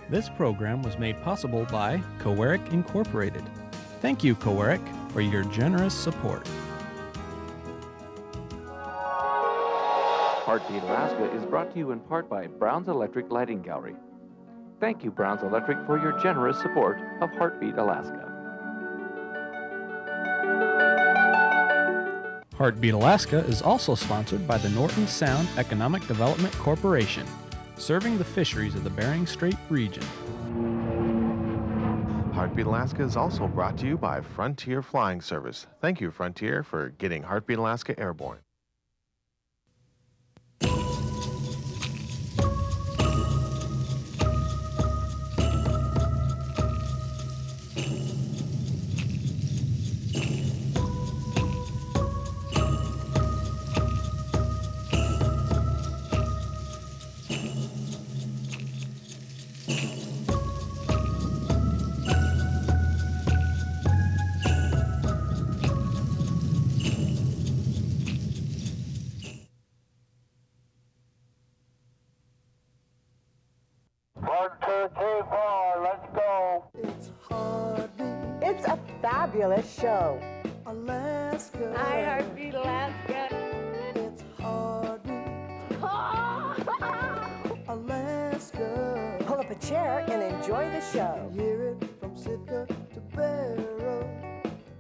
This program was made possible by Coeric Incorporated. Thank you, Coeric, for your generous support. Heartbeat Alaska is brought to you in part by Brown's Electric Lighting Gallery. Thank you, Brown's Electric, for your generous support of Heartbeat Alaska. Heartbeat Alaska is also sponsored by the Norton Sound Economic Development Corporation, serving the fisheries of the Bering Strait region. Heartbeat Alaska is also brought to you by Frontier Flying Service. Thank you, Frontier, for getting Heartbeat Alaska airborne. It's a fabulous show. Alaska. I Heartbeat Alaska. It's Heartbeat. Alaska. Pull up a chair and enjoy the show. Hear it from Sitka to Barrow.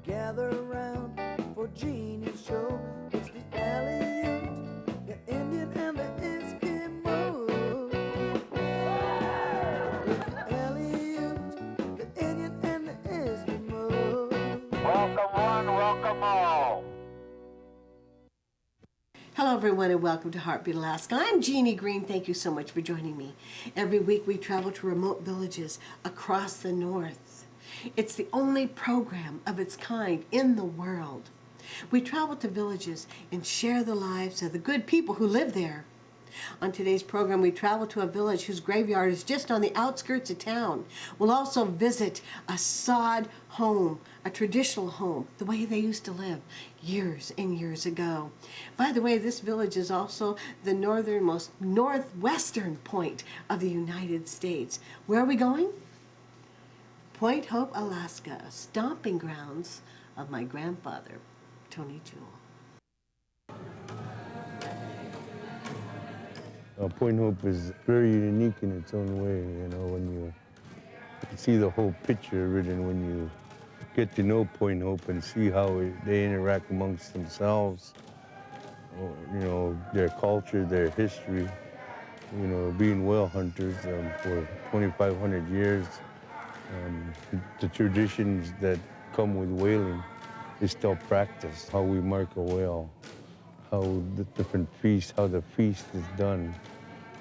Gather around for Jeannie's show. It's the Aleut, the Indian, and the Eskimo. It's the Aleut, the Indian, and the Eskimo. Welcome one, welcome all. Hello everyone and welcome to Heartbeat Alaska. I'm Jeannie Green. Thank you so much for joining me. Every week we travel to remote villages across the north. It's the only program of its kind in the world. We travel to villages and share the lives of the good people who live there. On today's program, we travel to a village whose graveyard is just on the outskirts of town. We'll also visit a sod home, a traditional home, the way they used to live years and years ago. By the way, this village is also the northwestern point of the United States. Where are we going? Point Hope, Alaska, stomping grounds of my grandfather, Tony Jewell. Point Hope is very unique in its own way, you know, when you see the whole picture written, when you get to know Point Hope and see how they interact amongst themselves, you know, their culture, their history, you know, being whale hunters for 2,500 years. The traditions that come with whaling is still practiced, how we mark a whale, how the different feasts, how the feast is done,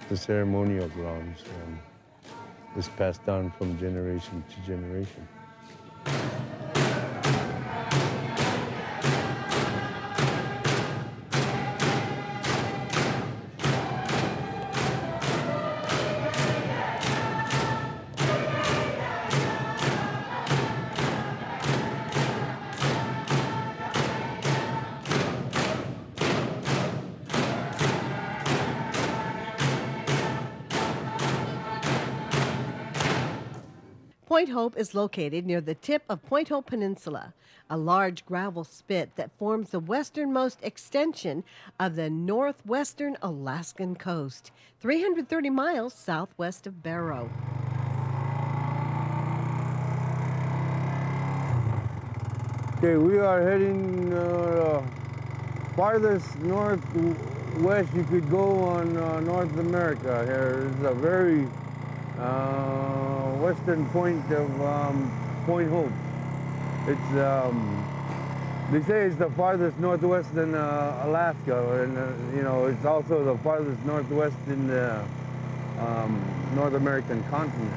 the ceremonial grounds is passed down from generation to generation. Point Hope is located near the tip of Point Hope Peninsula, a large gravel spit that forms the westernmost extension of the northwestern Alaskan coast, 330 miles southwest of Barrow. Okay, we are heading farthest northwest you could go on North America here. It's a very western point of Point Hope. It's they say it's the farthest northwest in Alaska, and you know, it's also the farthest northwest in the North American continent.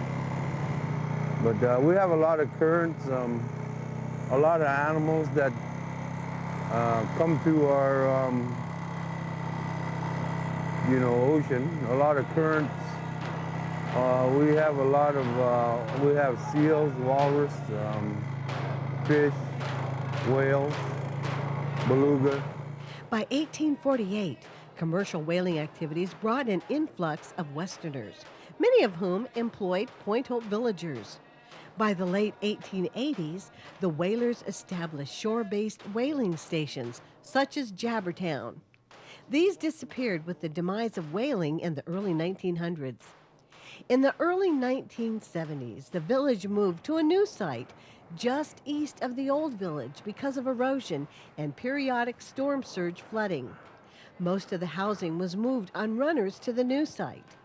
But we have a lot of currents, a lot of animals that come to our you know, ocean. A lot of currents. We have a lot of, we have seals, walrus, fish, whales, beluga. By 1848, commercial whaling activities brought an influx of Westerners. many of whom employed Point Hope villagers. By the late 1880s, the whalers established shore-based whaling stations, such as Jabbertown. These disappeared with the demise of whaling in the early 1900s. In the early 1970s, the village moved to a new site just east of the old village because of erosion and periodic storm surge flooding. Most of the housing was moved on runners to the new site.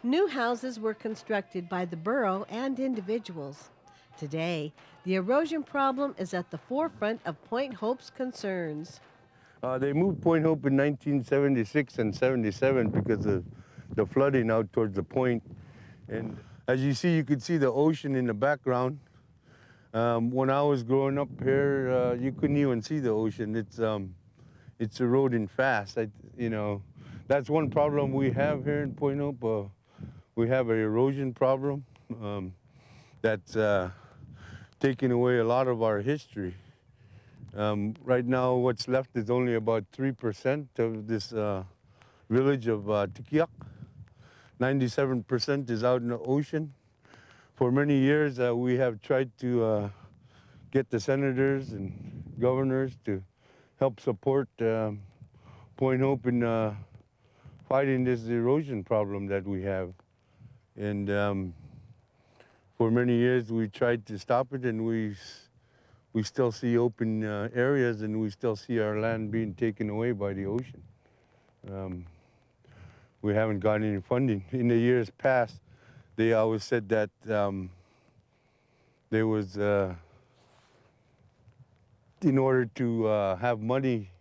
New houses were constructed by the borough and individuals. Today, the erosion problem is at the forefront of Point Hope's concerns. They moved Point Hope in 1976 and 77 because of the flooding out towards the point. And as you see, you could see the ocean in the background. When I was growing up here, you couldn't even see the ocean. It's eroding fast. That's one problem we have here in Point Hope. We have an erosion problem that's taking away a lot of our history. Right now, what's left is only about 3% of this village of Inupiaq. 97% is out in the ocean. For many years, we have tried to get the senators and governors to help support Point Hope in fighting this erosion problem that we have. And for many years, we tried to stop it, and we still see open areas, and we still see our land being taken away by the ocean. We haven't gotten any funding. In the years past, they always said that there was, in order to have money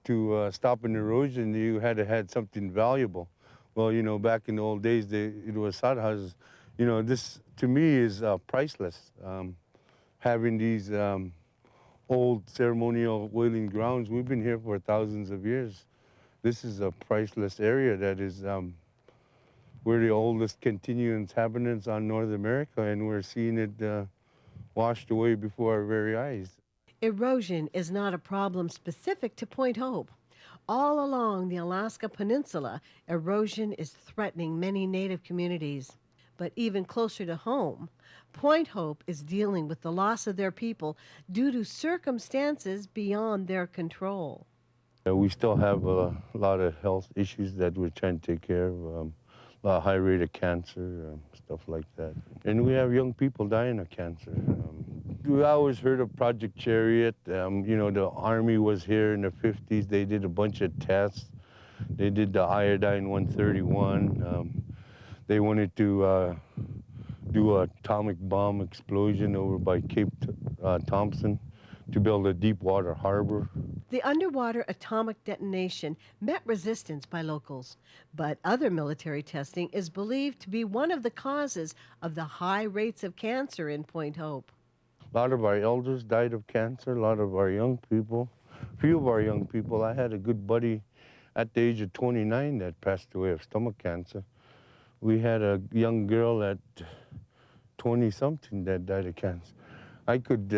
to stop an erosion, you had to have something valuable. Well, back in the old days, it was sod houses. This to me is priceless. Having these old ceremonial whaling grounds, we've been here for thousands of years. This is a priceless area that is we're the oldest continuous inhabitants on North America, and we're seeing it washed away before our very eyes. Erosion is not a problem specific to Point Hope. All along the Alaska Peninsula, erosion is threatening many Native communities. But even closer to home, Point Hope is dealing with the loss of their people due to circumstances beyond their control. We still have a lot of health issues that we're trying to take care of. A high rate of cancer, stuff like that. And we have young people dying of cancer. We always heard of Project Chariot. The Army was here in the 50s. They did a bunch of tests. They did the iodine 131. They wanted to do an atomic bomb explosion over by Cape Thompson to build a deep water harbor. The underwater atomic detonation met resistance by locals, but other military testing is believed to be one of the causes of the high rates of cancer in Point Hope. A lot of our elders died of cancer, a lot of our young people, a few of our young people. I had a good buddy at the age of 29 that passed away of stomach cancer. We had a young girl at 20-something that died of cancer. I could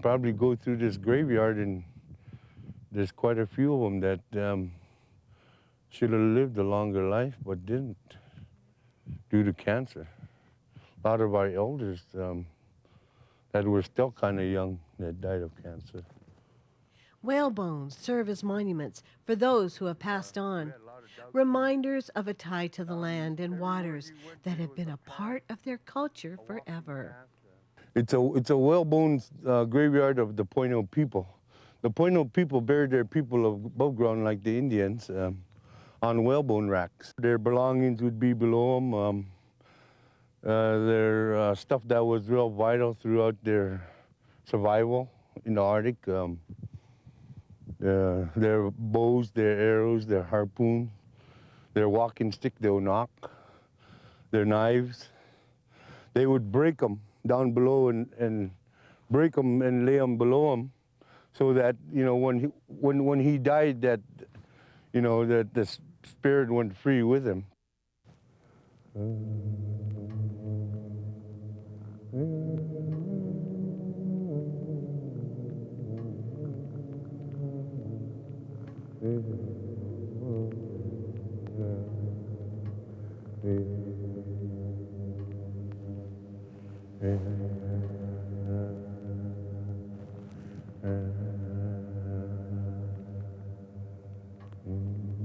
probably go through this graveyard, and there's quite a few of them that should have lived a longer life but didn't due to cancer. A lot of our elders that were still kind of young that died of cancer. Whale bones serve as monuments for those who have passed on, reminders of a tie to the land and waters that have been a part of their culture forever. It's a whalebone graveyard of the Point Hope people. The Point Hope people buried their people above ground like the Indians on whalebone racks. Their belongings would be below them. Their stuff that was real vital throughout their survival in the Arctic. Their bows, their arrows, their harpoon, their walking stick they would knock, their knives. They would break them down below and break them and lay them below them, so that when he died, that that the spirit went free with him.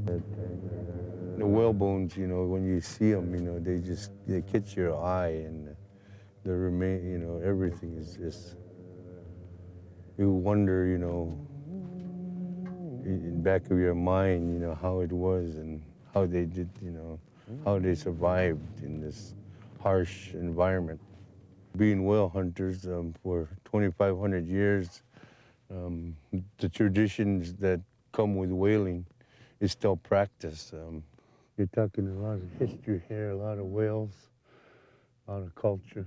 The whale bones, you know, when you see them, you know, they catch your eye, and the remain, you know, everything is just, you wonder, you know, in back of your mind, you know, how it was and how they did, you know, how they survived in this harsh environment. Being whale hunters for 2,500 years, the traditions that come with whaling is still practiced. You're talking a lot of history here, a lot of whales, a lot of culture.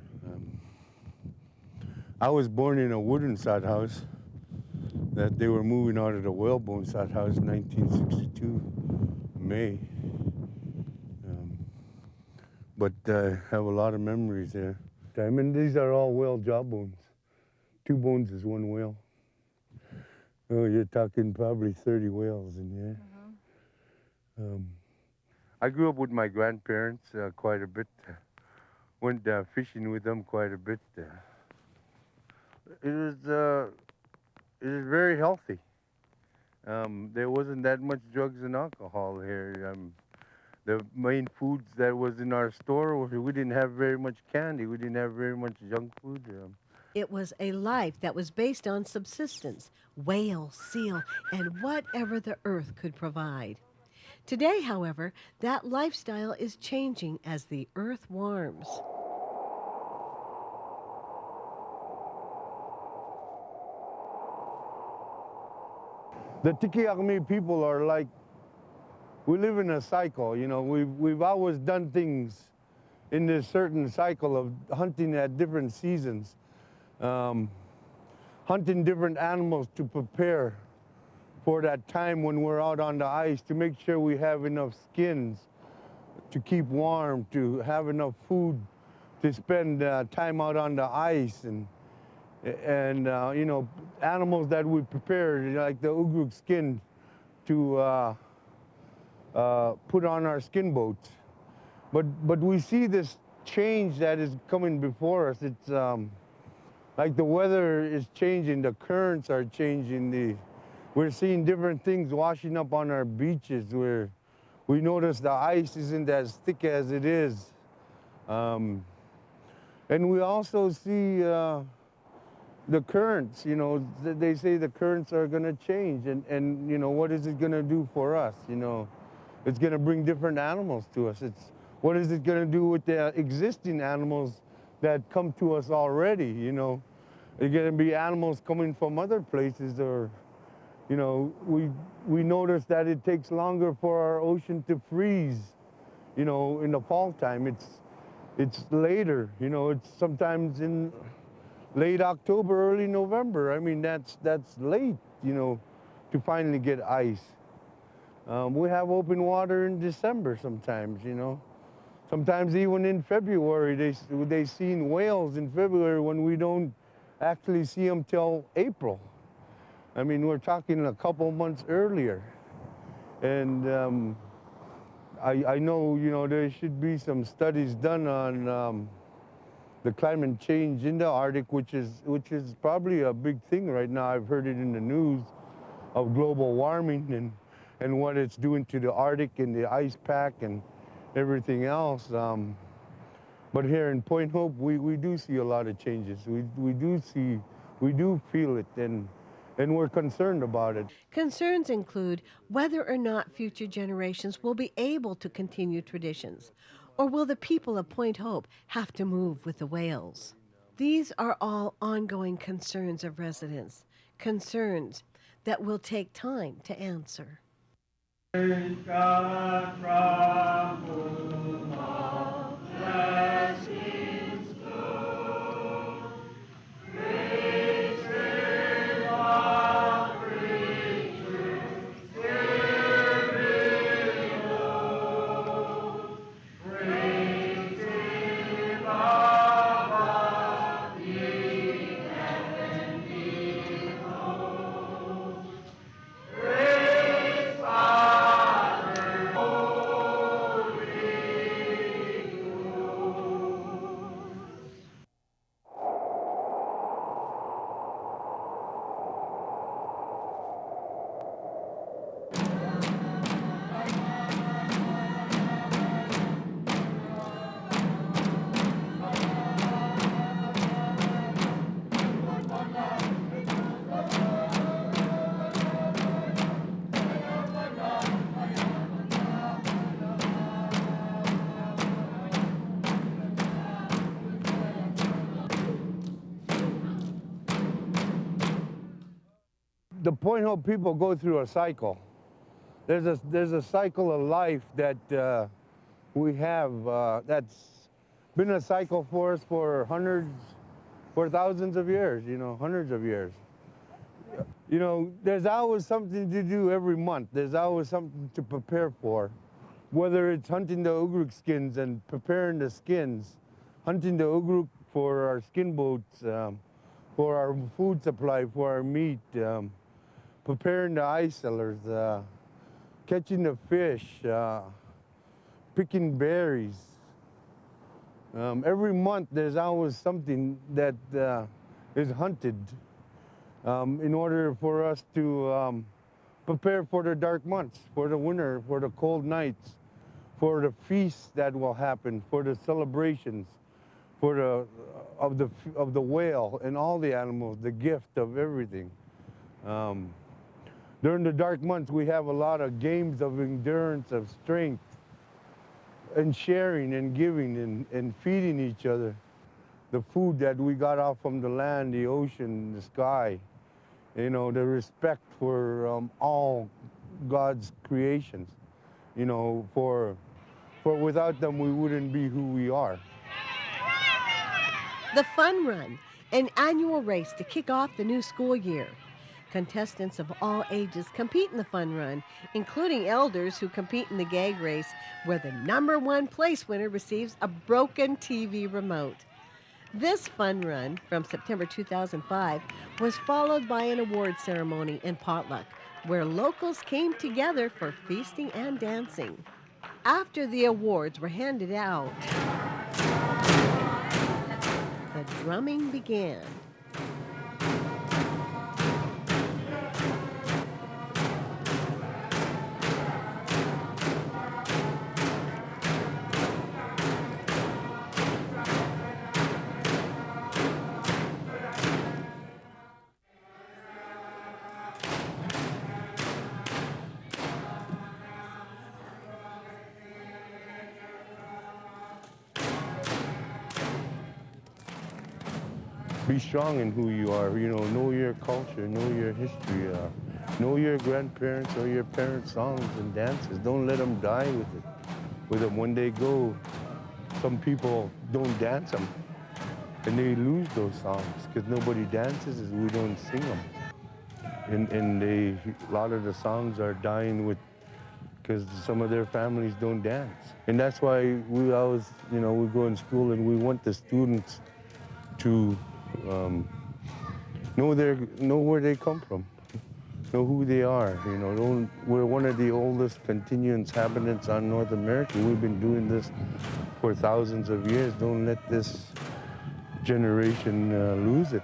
I was born in a wooden sod house that they were moving out of the whalebone sod house in 1962, May. But I have a lot of memories there. I mean, these are all whale jaw bones. 2 bones is 1 whale. Oh, you're talking probably 30 whales in there. I grew up with my grandparents quite a bit. Went fishing with them quite a bit. It was very healthy. There wasn't that much drugs and alcohol here. The main foods that was in our store, we didn't have very much candy. We didn't have very much junk food. It was a life that was based on subsistence, whale, seal, and whatever the earth could provide. Today, however, that lifestyle is changing as the earth warms. The Tikiakmi people are like, we live in a cycle, you know. We've always done things in this certain cycle of hunting at different seasons, hunting different animals to prepare for that time when we're out on the ice, to make sure we have enough skins to keep warm, to have enough food to spend time out on the ice, and you know, animals that we prepare, like the ugruk skin, to put on our skin boats. But we see this change that is coming before us. It's like the weather is changing, the currents are changing, we're seeing different things washing up on our beaches, where we notice the ice isn't as thick as it is. And we also see the currents, you know, they say the currents are gonna change, and you know, what is it gonna do for us, you know? It's gonna bring different animals to us. What is it gonna do with the existing animals that come to us already, you know? Are gonna be animals coming from other places, or, you know, we notice that it takes longer for our ocean to freeze, you know, in the fall time. It's later, you know, it's sometimes in late October, early November. I mean, that's late, you know, to finally get ice. We have open water in December sometimes, you know. Sometimes even in February, they seen whales in February when we don't actually see them till April. I mean, we're talking a couple months earlier. And I know, you know, there should be some studies done on the climate change in the Arctic, which is probably a big thing right now. I've heard it in the news of global warming and what it's doing to the Arctic and the ice pack and everything else. But here in Point Hope, we do see a lot of changes. We do feel it, and we're concerned about it. Concerns include whether or not future generations will be able to continue traditions, or will the people of Point Hope have to move with the whales? These are all ongoing concerns of residents, concerns that will take time to answer. the Point Hope people go through a cycle. There's a cycle of life that we have that's been a cycle for us for thousands of years, you know, hundreds of years. You know, there's always something to do every month. There's always something to prepare for, whether it's hunting the ugruk skins and preparing the skins, hunting the ugruk for our skin boats, for our food supply, for our meat, preparing the ice cellars, catching the fish, picking berries. Every month there's always something that is hunted in order for us to prepare for the dark months, for the winter, for the cold nights, for the feasts that will happen, for the celebrations, for of the whale and all the animals, the gift of everything. During the dark months, we have a lot of games of endurance, of strength, and sharing and giving and feeding each other. The food that we got off from the land, the ocean, the sky, you know, the respect for all God's creations, you know, for without them we wouldn't be who we are. The Fun Run, an annual race to kick off the new school year. Contestants of all ages compete in the Fun Run, including elders who compete in the gag race, where the #1 place winner receives a broken TV remote. This Fun Run from September 2005 was followed by an award ceremony and potluck, where locals came together for feasting and dancing. After the awards were handed out, the drumming began. Be strong in who you are, you know your culture, know your history, know your grandparents or your parents' songs and dances. Don't let them die with them. When they go, some people don't dance them, and they lose those songs because nobody dances as we don't sing them. And a lot of the songs are dying because some of their families don't dance. And that's why we always, you know, we go in school and we want the students to know where they come from, know who they are. You know, we're one of the oldest continuous inhabitants on North America. We've been doing this for thousands of years. Don't let this generation lose it.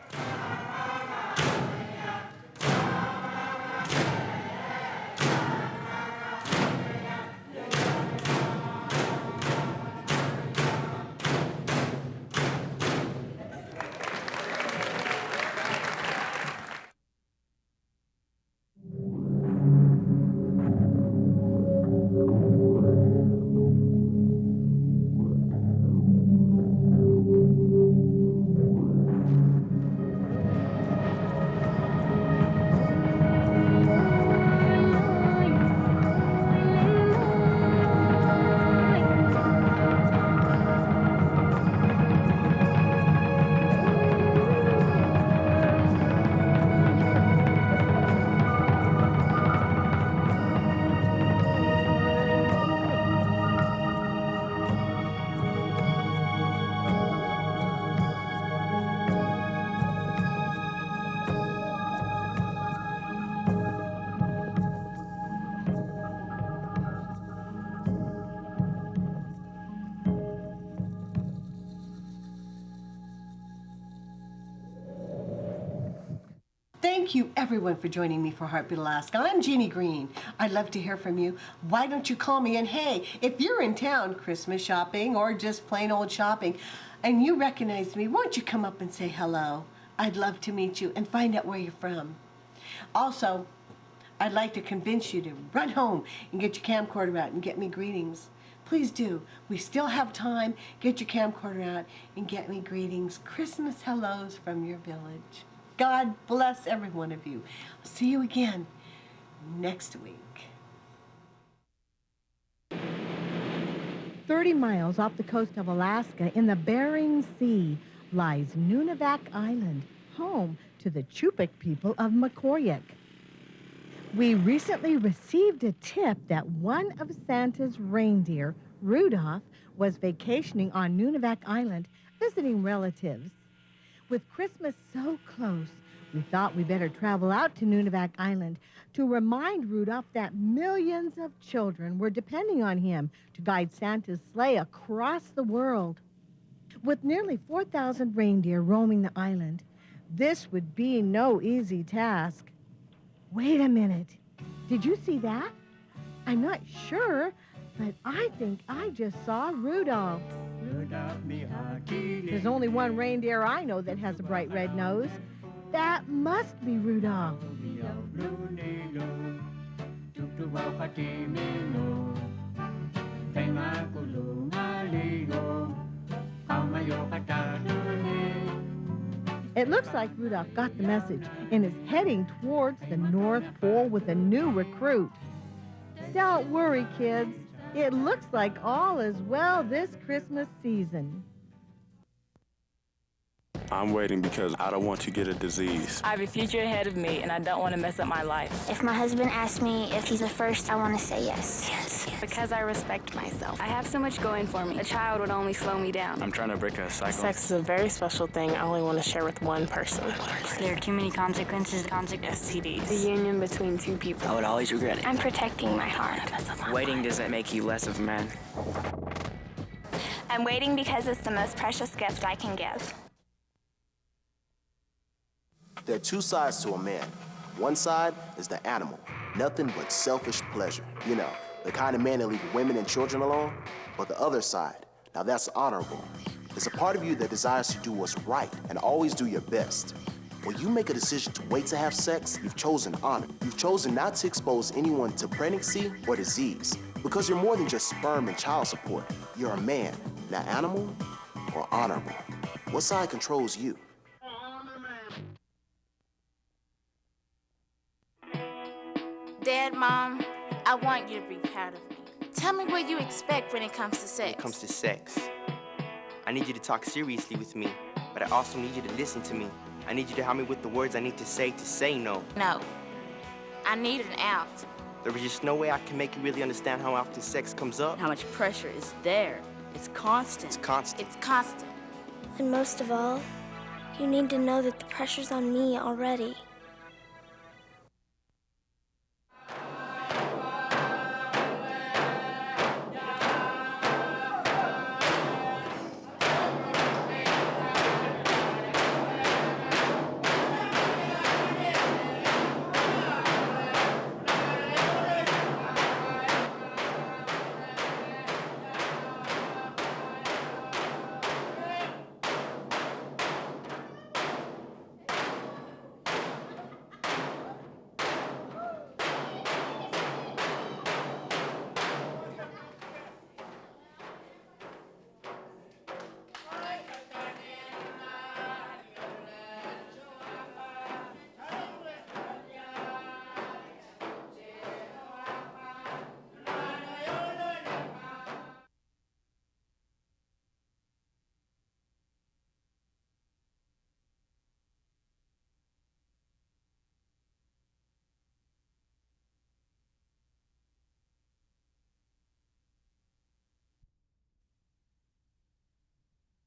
Thank you, everyone, for joining me for Heartbeat Alaska. I'm Jeannie Green. I'd love to hear from you. Why don't you call me? And hey, if you're in town Christmas shopping or just plain old shopping and you recognize me, won't you come up and say hello? I'd love to meet you and find out where you're from. Also, I'd like to convince you to run home and get your camcorder out and get me greetings. Please do. We still have time. Get your camcorder out and get me greetings. Christmas hellos from your village. God bless every one of you. I'll see you again next week. 30 miles off the coast of Alaska in the Bering Sea lies Nunavak Island, home to the Inupiaq people of Inupiaq. We recently received a tip that one of Santa's reindeer, Rudolph, was vacationing on Nunavak Island visiting relatives. With Christmas so close, we thought we better travel out to Nunavak Island to remind Rudolph that millions of children were depending on him to guide Santa's sleigh across the world. With nearly 4,000 reindeer roaming the island, this would be no easy task. Wait a minute. Did you see that? I'm not sure, but I think I just saw Rudolph. There's only one reindeer I know that has a bright red nose. That must be Rudolph. It looks like Rudolph got the message and is heading towards the North Pole with a new recruit. Don't worry, kids. It looks like all is well this Christmas season. I'm waiting because I don't want to get a disease. I have a future ahead of me, and I don't want to mess up my life. If my husband asks me if he's the first, I want to say yes. Yes. Because I respect myself. I have so much going for me. A child would only slow me down. I'm trying to break a cycle. Sex is a very special thing I only want to share with one person. There are too many consequences, STDs. The union between two people. I would always regret it. I'm protecting my heart. Waiting doesn't make you less of a man. I'm waiting because it's the most precious gift I can give. There are two sides to a man. One side is the animal, nothing but selfish pleasure. You know, the kind of man that leaves women and children alone. But the other side, now that's honorable. It's a part of you that desires to do what's right and always do your best. When you make a decision to wait to have sex, you've chosen honor. You've chosen not to expose anyone to pregnancy or disease. Because you're more than just sperm and child support. You're a man, now animal or honorable. What side controls you? Dad, Mom, I want you to be proud of me. Tell me what you expect when it comes to sex. When it comes to sex, I need you to talk seriously with me, but I also need you to listen to me. I need you to help me with the words I need to say no. No. I need an out. There is just no way I can make you really understand how often sex comes up. How much pressure is there. It's constant. It's constant. It's constant. And most of all, you need to know that the pressure's on me already.